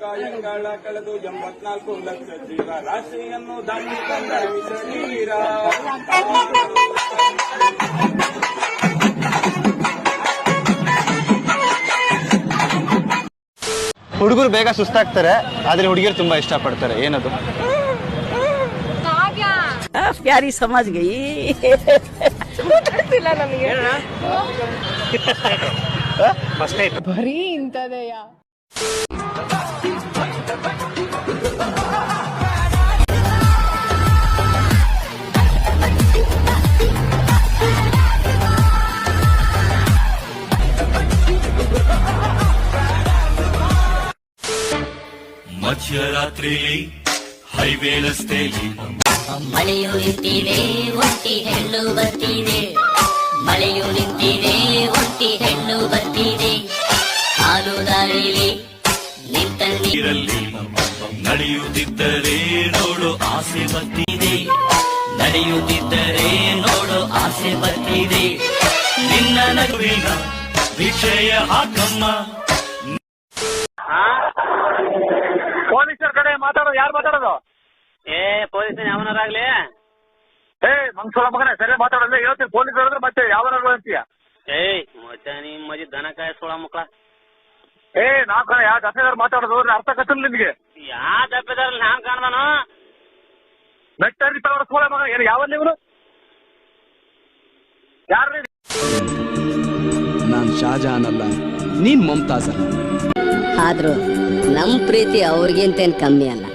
ಕಾಯಂಗಾಳ ಕಳೆದು 84 ಲಕ್ಷ ಜೀವ ರಾಶಿಯನ್ನು ದಾಟಿಕೊಂಡ ವಿಷವೀರ. ಹುಡುಗರು ಬೇಗ ಸುಸ್ತಾಗ್ತಾರೆ, ಆದ್ರೆ ಹುಡುಗಿಯರು ತುಂಬಾ ಇಷ್ಟಪಡ್ತಾರೆ. ಏನದು? ಪ್ಯಾರಿ ಸಮಾಜ್ ಗೈ ಬರೀ ಇಂಥದೆಯಾ? ಮಧ್ಯರಾತ್ರಿಲಿ ಹೈವೇ ರಸ್ತೆಯಲ್ಲಿ ಮಳೆಯು ನಿಂತಿದೆ, ಒಂಟಿ ಹೆಣ್ಣು ಬರ್ತಿದೆ. ಮಳೆಯು ನಿಂತಿದೆ, ಒಂಟಿ ಹೆಣ್ಣು ಬರ್ತಿದೆ. ಹಾಲು ದಾರಿಲಿ ನಿಂತ ನೀರಲ್ಲಿ ನಡೆಯುತ್ತಿದ್ದರೆ ನೋಡು ಆಸೆ ಬರ್ತಿದೆ. ನಡೆಯುತ್ತಿದ್ದರೆ ನೋಡು ಆಸೆ ಬರ್ತಿದೆ. ನಿನ್ನ ನಗುವಿನ ವಿಷಯ ಹಾಕಮ್ಮ. ಪೊಲೀಸರ ಕಡೆ ಮಾತಾಡೋದು ಯಾರು ಮಾತಾಡೋದು? ಪೊಲೀಸನ್ ಯಾವನಾರಾಗ್ಲಿ ಮಂಗ್ಸೂರ ಮಗನೇ ಸರಿ ಮಾತಾಡೋದು ಹೇಳ್ತೀನಿ. ಪೊಲೀಸ್ ಹೇಳಿದ್ರೆ ಮತ್ತೆ ಯಾವನಾರು ಅಂತೀಯ? ಮತ್ತೆ ನಿಮ್ ಮಜಿ ದನ ಕಾಯ ಸೋಳ ಮಕ್ಕಳ. ನಾ ಕಡೆ ಯಾವ ದಫೆದಾರ್ ಮಾತಾಡೋದು ಅರ್ಥ ಕತ್ತಿಲ್ಲ ನಿನ್ಗೆ? ಯಾ ದಪ್ಪೆದಾರ ನಾನ್ ಕಾಣ್ದಾನು ಮೆಟ್ಟರಿ ತಗೊಳ ಸೋಳ ಮಗ ಏನು ಯಾವಲ್ಲಿ ಇವನು? ಯಾರು? ನಾನ್ ಶಾಜಹಾನ್ ಅಲ್ಲ, ನೀನ್ ಮಮತಾಜ್ ಅಲ್ಲ. ಆದ್ರೂ ನಮ್ ಪ್ರೀತಿ ಅವ್ರಿಗಿಂತೇನ್ ಕಮ್ಮಿ ಅಲ್ಲ.